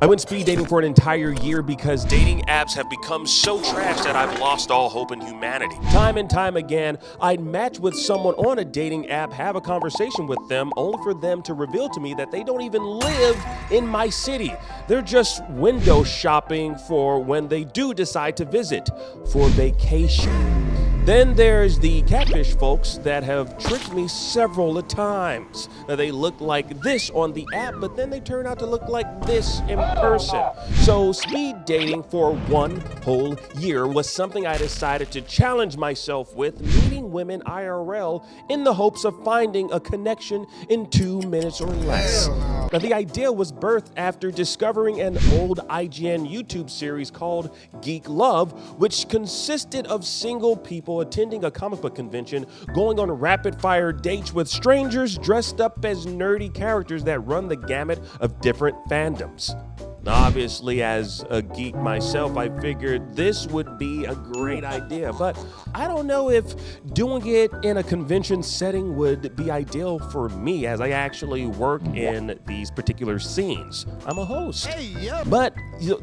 I went speed dating for an entire year because dating apps have become so trash that I've lost all hope in humanity. Time and time again, I'd match with someone on a dating app, have a conversation with them, only for them to reveal to me that they don't even live in my city. They're just window shopping for when they do decide to visit for vacation. Then there's the catfish folks that have tricked me several times. Now, they look like this on the app, but then they turn out to look like this in person. So speed dating for one whole year was something I decided to challenge myself with, meeting women IRL in the hopes of finding a connection in 2 minutes or less. Now, the idea was birthed after discovering an old IGN YouTube series called Geek Love, which consisted of single people attending a comic book convention, going on rapid-fire dates with strangers dressed up as nerdy characters that run the gamut of different fandoms. Now, obviously, as a geek myself, I figured this would be a great idea, but I don't know if doing it in a convention setting would be ideal for me, as I actually work in these particular scenes. I'm a host. But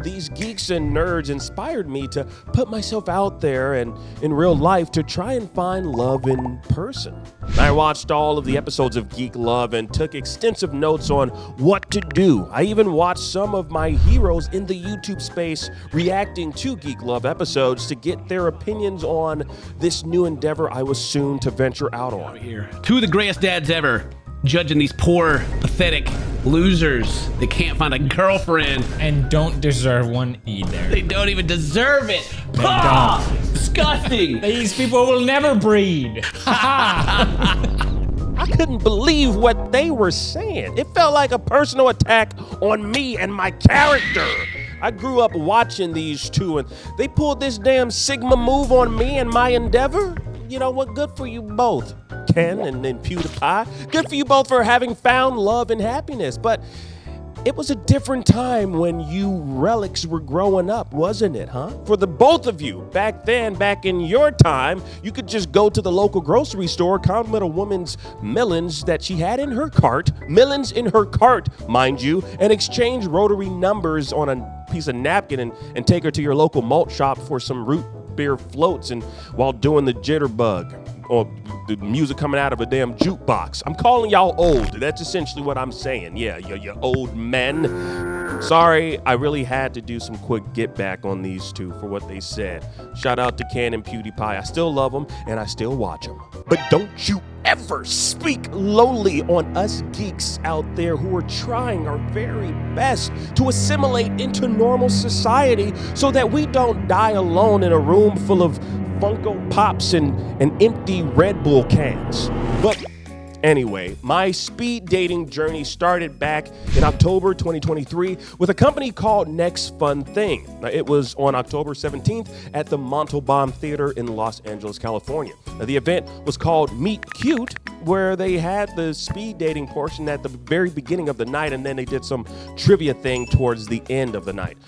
these geeks and nerds inspired me to put myself out there and in real life to try and find love in person. I watched all of the episodes of Geek Love and took extensive notes on what to do. I even watched some of my heroes in the YouTube space reacting to Geek Love episodes to get their opinions on this new endeavor I was soon to venture out on. Two of the greatest dads ever, judging these poor, pathetic losers that can't find a girlfriend. And don't deserve one either. They don't even deserve it. They don't. Disgusting. These people will never breed. I couldn't believe what they were saying. It felt like a personal attack on me and my character. I grew up watching these two, and they pulled this damn Sigma move on me and my endeavor. You know what? Good for you both, Ken and PewDiePie. Good for you both for having found love and happiness. But it was a different time when you relics were growing up, wasn't it, huh? For the both of you, back then, back in your time, you could just go to the local grocery store, compliment a woman's melons that she had in her cart, melons in her cart, mind you, and exchange rotary numbers on a piece of napkin and take her to your local malt shop for some root beer floats and while doing the jitterbug. Or the music coming out of a damn jukebox. I'm calling y'all old. That's essentially what I'm saying. Yeah, you old men. Sorry, I really had to do some quick get back on these two for what they said. Shout out to Ken and PewDiePie. I still love them and I still watch them. But don't you ever speak lowly on us geeks out there who are trying our very best to assimilate into normal society so that we don't die alone in a room full of Funko Pops and empty Red Bull cans. But anyway, my speed dating journey started back in October 2023 with a company called Next Fun Thing. Now, it was on October 17th at the Montalban Theater in Los Angeles, California. Now, the event was called Meet Cute, where they had the speed dating portion at the very beginning of the night, and then they did some trivia thing towards the end of the night.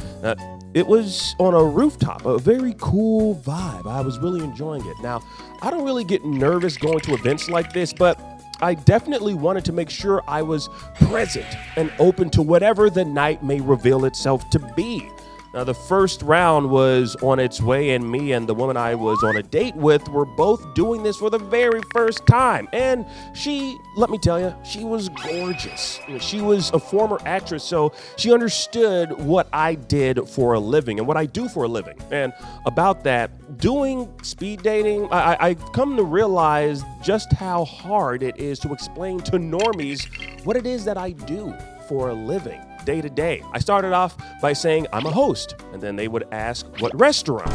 It was on a rooftop, a very cool vibe. I was really enjoying it. Now, I don't really get nervous going to events like this, but I definitely wanted to make sure I was present and open to whatever the night may reveal itself to be. Now, the first round was on its way, and me and the woman I was on a date with were both doing this for the very first time. And she, let me tell you, she was gorgeous. She was a former actress, so she understood what I did for a living and what I do for a living. And about that, doing speed dating, I've come to realize just how hard it is to explain to normies what it is that I do for a living. Day to day. I started off by saying I'm a host, and then they would ask, what restaurant?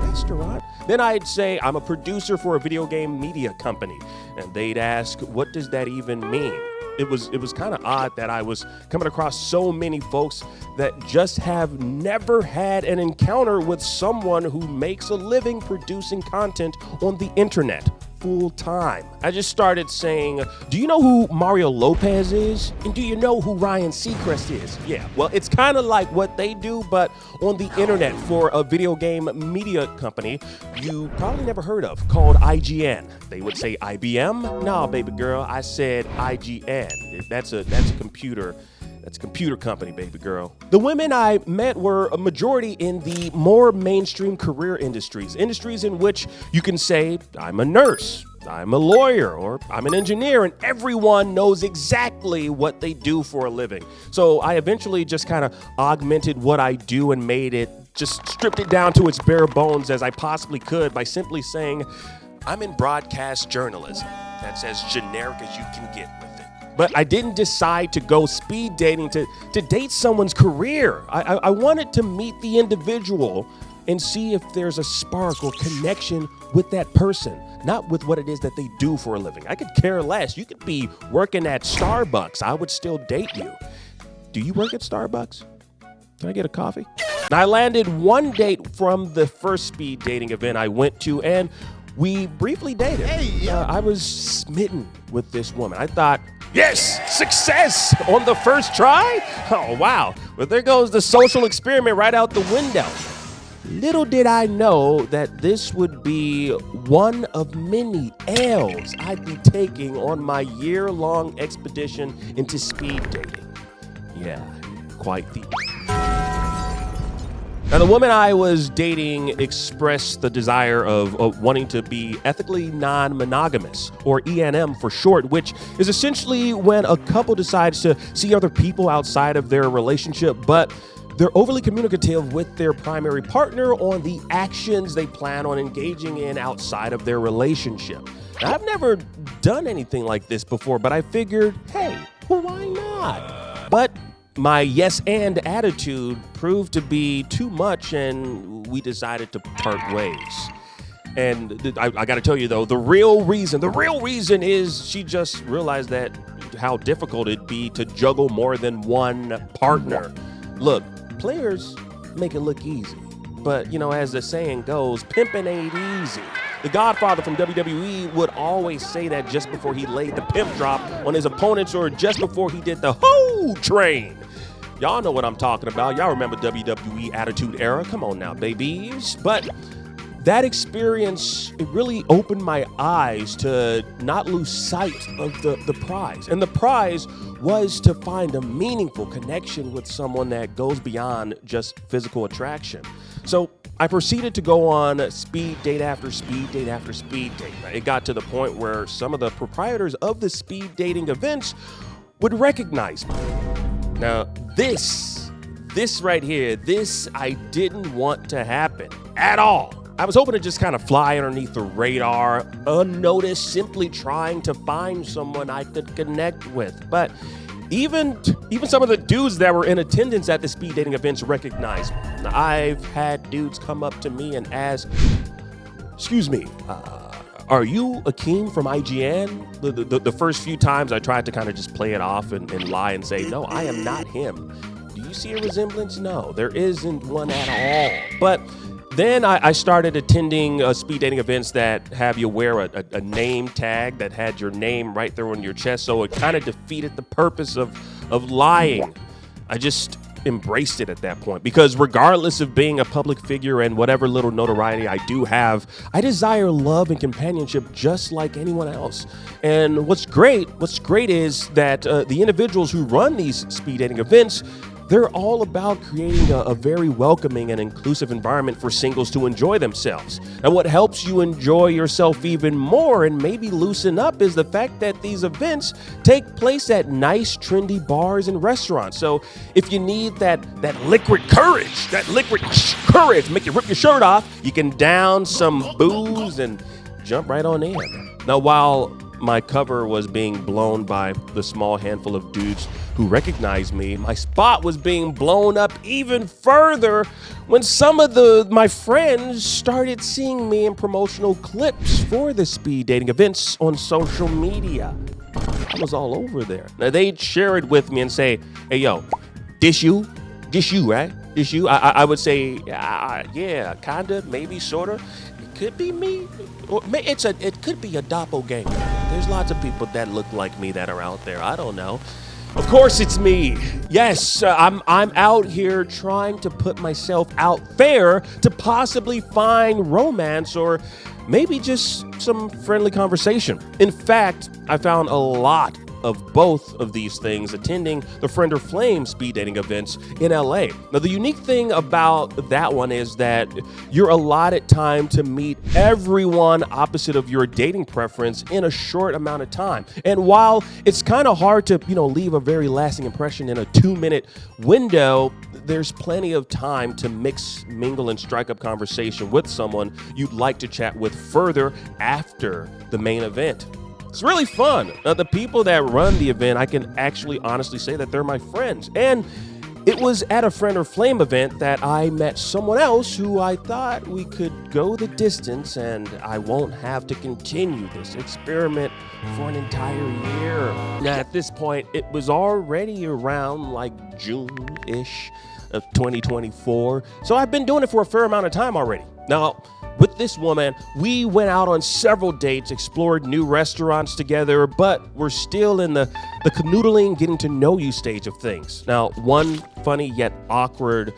Restaurant? Then I'd say I'm a producer for a video game media company, and they'd ask, what does that even mean? It was kind of odd that I was coming across so many folks that just have never had an encounter with someone who makes a living producing content on the internet full time. I just started saying, do you know who Mario Lopez is? And do you know who Ryan Seacrest is? Yeah, well, it's kind of like what they do, but on the internet for a video game media company you probably never heard of called IGN. They would say IBM. No, baby girl, I said IGN. That's a computer That's a computer company, baby girl. The women I met were a majority in the more mainstream career industries in which you can say, I'm a nurse, I'm a lawyer, or I'm an engineer, and everyone knows exactly what they do for a living. So I eventually just kind of augmented what I do and just stripped it down to its bare bones as I possibly could by simply saying, I'm in broadcast journalism. That's as generic as you can get with it. But I didn't decide to go speed dating to date someone's career. I wanted to meet the individual and see if there's a spark or connection with that person, not with what it is that they do for a living. I could care less. You could be working at Starbucks. I would still date you. Do you work at Starbucks? Can I get a coffee? I landed one date from the first speed dating event I went to, and we briefly dated. I was smitten with this woman. I thought, yes, success on the first try? Oh, wow. But there goes the social experiment right out the window. Little did I know that this would be one of many L's I'd be taking on my year-long expedition into speed dating. Yeah, quite the... Now, the woman I was dating expressed the desire of wanting to be ethically non-monogamous, or ENM for short, which is essentially when a couple decides to see other people outside of their relationship, but they're overly communicative with their primary partner on the actions they plan on engaging in outside of their relationship. Now, I've never done anything like this before, but I figured, hey, well, why not? But my yes and attitude proved to be too much, and we decided to part ways. And I got to tell you, though, the real reason is she just realized that how difficult it'd be to juggle more than one partner. Look, players make it look easy, but, as the saying goes, pimping ain't easy. The Godfather from WWE would always say that just before he laid the pimp drop on his opponents, or just before he did the Ho Train. Y'all know what I'm talking about. Y'all remember WWE Attitude Era. Come on now, babies. But that experience, it really opened my eyes to not lose sight of the prize. And the prize was to find a meaningful connection with someone that goes beyond just physical attraction. So I proceeded to go on speed date after speed date after speed date. It got to the point where some of the proprietors of the speed dating events would recognize me. Now, this right here, I didn't want to happen at all. I was hoping to just kind of fly underneath the radar, unnoticed, simply trying to find someone I could connect with. But even some of the dudes that were in attendance at the speed dating events recognized me. Now, I've had dudes come up to me and ask, excuse me, are you Akeem from IGN? The first few times I tried to kind of just play it off and lie and say, no, I am not him. Do you see a resemblance? No, there isn't one at all. But then I started attending speed dating events that have you wear a name tag that had your name right there on your chest, so it kind of defeated the purpose of lying. I just embraced it at that point, because regardless of being a public figure and whatever little notoriety I do have, I desire love and companionship just like anyone else. And what's great is that the individuals who run these speed dating events, they're all about creating a very welcoming and inclusive environment for singles to enjoy themselves. And what helps you enjoy yourself even more and maybe loosen up is the fact that these events take place at nice, trendy bars and restaurants. So if you need that liquid courage, make you rip your shirt off, you can down some booze and jump right on in. Now, while my cover was being blown by the small handful of dudes who recognized me, my spot was being blown up even further when some of my friends started seeing me in promotional clips for the speed dating events on social media. I was all over there. Now, they'd share it with me and say, hey, yo, this you, right? This you? I would say, yeah, kinda, maybe, sorta. It could be me. Or it could be a doppelganger. There's lots of people that look like me that are out there. I don't know. Of course it's me. Yes, I'm out here trying to put myself out there to possibly find romance or maybe just some friendly conversation. In fact, I found a lot of both of these things attending the Friend or Flame speed dating events in LA. Now, the unique thing about that one is that you're allotted time to meet everyone opposite of your dating preference in a short amount of time. And while it's kind of hard to, leave a very lasting impression in a 2-minute window, there's plenty of time to mix, mingle, and strike up conversation with someone you'd like to chat with further after the main event. It's really fun. Now, the people that run the event, I can actually honestly say that they're my friends. And it was at a Friend or Flame event that I met someone else who I thought we could go the distance and I won't have to continue this experiment for an entire year. Now, at this point, it was already around like June-ish of 2024. So I've been doing it for a fair amount of time already. Now, with this woman, we went out on several dates, explored new restaurants together, but we're still in the canoodling, getting to know you stage of things. Now, one funny yet awkward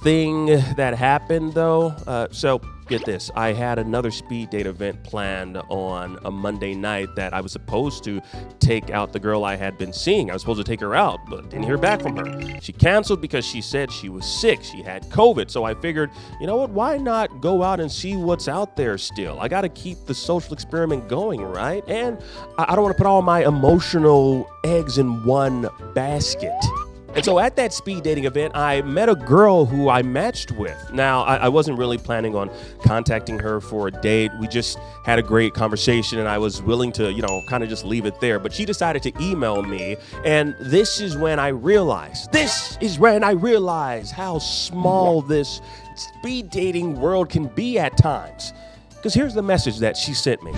thing that happened though, so get this, I had another speed date event planned on a Monday night that I was supposed to take out the girl I had been seeing. I was supposed to take her out, but didn't hear back from her. She canceled because she said she was sick. She had COVID. So I figured, you know what, why not go out and see what's out there still? I got to keep the social experiment going, right? And I don't want to put all my emotional eggs in one basket. And so at that speed dating event, I met a girl who I matched with. Now, I wasn't really planning on contacting her for a date. We just had a great conversation and I was willing to, kind of just leave it there. But she decided to email me. And this is when I realized how small this speed dating world can be at times. Because here's the message that she sent me.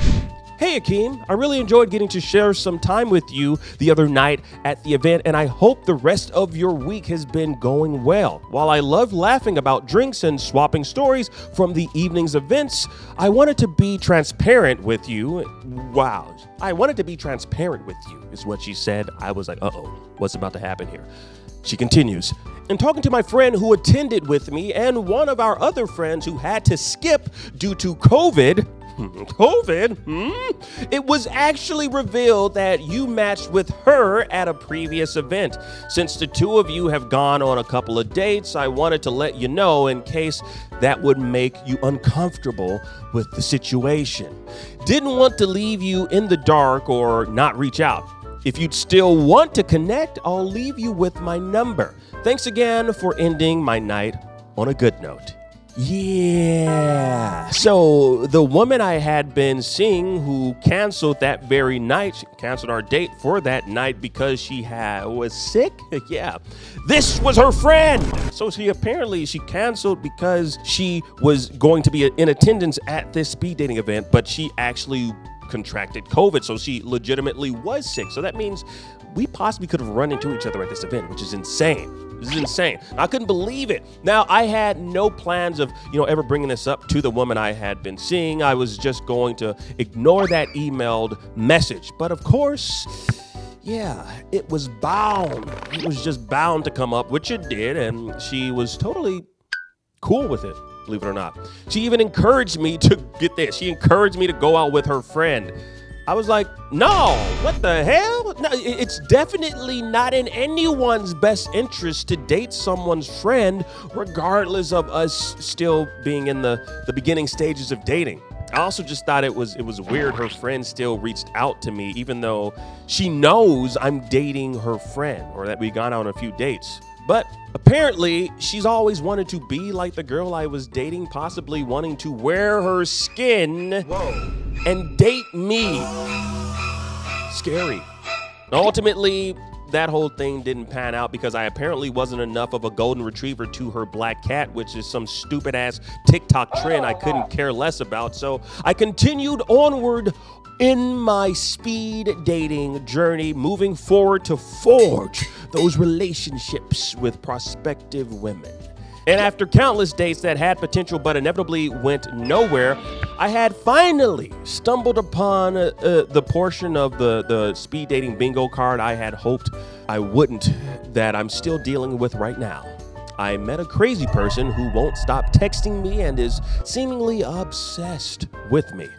Hey, Akeem, I really enjoyed getting to share some time with you the other night at the event, and I hope the rest of your week has been going well. While I love laughing about drinks and swapping stories from the evening's events, I wanted to be transparent with you. Wow. I wanted to be transparent with you, is what she said. I was like, uh-oh, what's about to happen here? She continues, in talking to my friend who attended with me and one of our other friends who had to skip due to COVID, it was actually revealed that you matched with her at a previous event. Since the two of you have gone on a couple of dates, I wanted to let you know in case that would make you uncomfortable with the situation. Didn't want to leave you in the dark or not reach out. If you'd still want to connect, I'll leave you with my number. Thanks again for ending my night on a good note. Yeah. So the woman I had been seeing who canceled that very night, she canceled our date for that night because she was sick. Yeah. This was her friend. So she canceled because she was going to be in attendance at this speed dating event, but she actually contracted COVID. So she legitimately was sick. So that means we possibly could have run into each other at this event, which is insane. This is insane. I couldn't believe it. Now, I had no plans of, ever bringing this up to the woman I had been seeing. I was just going to ignore that emailed message. But of course, yeah, it was bound. It was just bound to come up, which it did. And she was totally cool with it, believe it or not. She even encouraged me to get this. She encouraged me to go out with her friend. I was like, no, what the hell? No, it's definitely not in anyone's best interest to date someone's friend, regardless of us still being in the beginning stages of dating. I also just thought it was weird her friend still reached out to me, even though she knows I'm dating her friend or that we've gone on a few dates. But apparently, she's always wanted to be like the girl I was dating, possibly wanting to wear her skin and date me. Scary. Ultimately, that whole thing didn't pan out because I apparently wasn't enough of a golden retriever to her black cat, which is some stupid ass TikTok trend I couldn't care less about. So I continued onward in my speed dating journey, moving forward to forge those relationships with prospective women. And after countless dates that had potential but inevitably went nowhere, I had finally stumbled upon the portion of the speed dating bingo card I had hoped I wouldn't, that I'm still dealing with right now. I met a crazy person who won't stop texting me and is seemingly obsessed with me.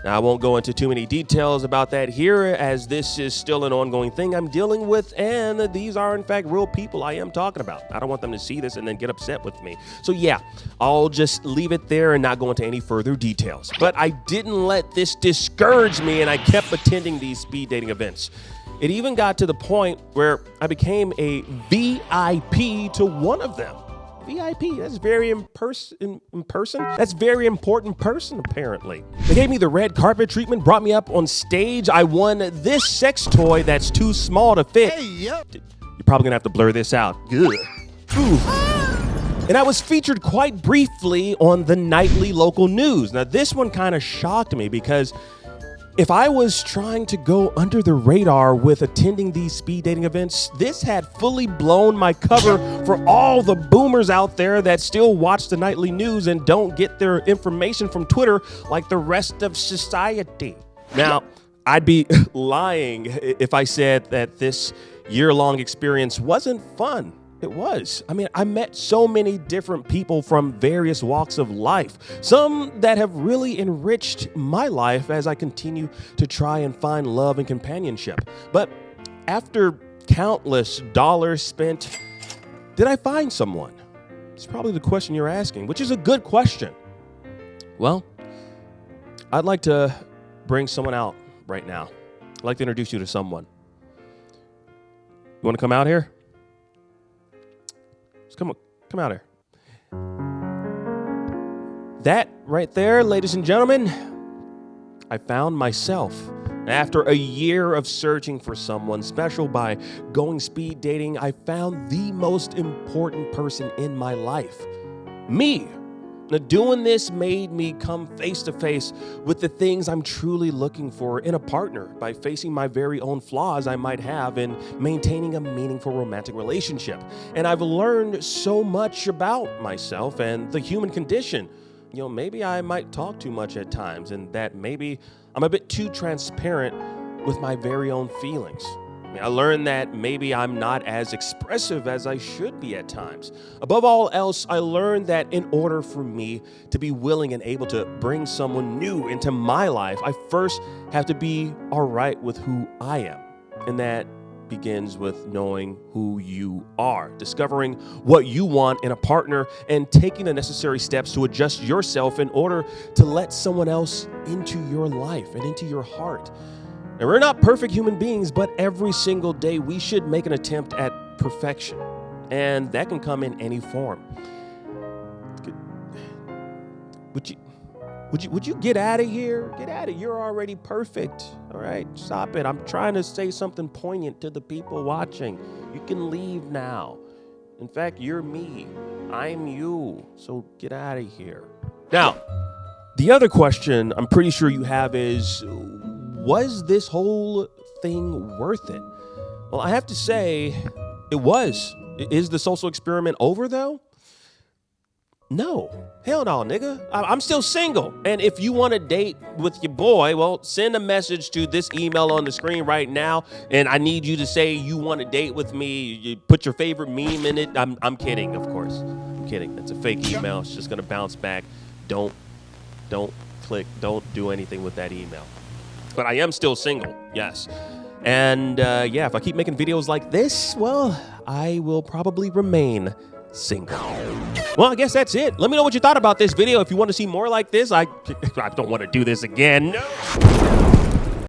Now, I won't go into too many details about that here, as this is still an ongoing thing I'm dealing with, and these are, in fact, real people I am talking about. I don't want them to see this and then get upset with me. So, yeah, I'll just leave it there and not go into any further details. But I didn't let this discourage me, and I kept attending these speed dating events. It even got to the point where I became a VIP to one of them. VIP, that's very in person. That's very important person, apparently. They gave me the red carpet treatment, brought me up on stage. I won this sex toy that's too small to fit. Hey, yep. You're probably gonna have to blur this out. Ugh. Ooh. And I was featured quite briefly on the nightly local news. Now, this one kind of shocked me because if I was trying to go under the radar with attending these speed dating events, this had fully blown my cover for all the boomers out there that still watch the nightly news and don't get their information from Twitter like the rest of society. Now, I'd be lying if I said that this year-long experience wasn't fun. It was. I mean, I met so many different people from various walks of life, some that have really enriched my life as I continue to try and find love and companionship. But after countless dollars spent, did I find someone? It's probably the question you're asking, which is a good question. Well, I'd like to bring someone out right now. I'd like to introduce you to someone. You want to come out here? Come out here. That right there, ladies and gentlemen, I found myself. After a year of searching for someone special by going speed dating, I found the most important person in my life. Me. Now, doing this made me come face to face with the things I'm truly looking for in a partner by facing my very own flaws I might have in maintaining a meaningful romantic relationship. And I've learned so much about myself and the human condition. You know, maybe I might talk too much at times, and that maybe I'm a bit too transparent with my very own feelings. I learned that maybe I'm not as expressive as I should be at times. Above all else, I learned that in order for me to be willing and able to bring someone new into my life, I first have to be all right with who I am. And that begins with knowing who you are, discovering what you want in a partner, and taking the necessary steps to adjust yourself in order to let someone else into your life and into your heart. And we're not perfect human beings, but every single day we should make an attempt at perfection. And that can come in any form. Would you get out of here? Get out of here. You're already perfect. All right, stop it. I'm trying to say something poignant to the people watching. You can leave now. In fact, you're me. I'm you. So get out of here. Now, the other question I'm pretty sure you have is, was this whole thing worth it? Well, I have to say, it was. Is the social experiment over, though? No. Hell no, nigga. I'm still single. And if you want to date with your boy, well, send a message to this email on the screen right now, and I need you to say you want to date with me. You put your favorite meme in it. I'm kidding, of course. I'm kidding. It's a fake email. It's just going to bounce back. Don't click. Don't do anything with that email. But I am still single, yes. And yeah, if I keep making videos like this, well, I will probably remain single. Well, I guess that's it. Let me know what you thought about this video. If you want to see more like this, I don't want to do this again. No.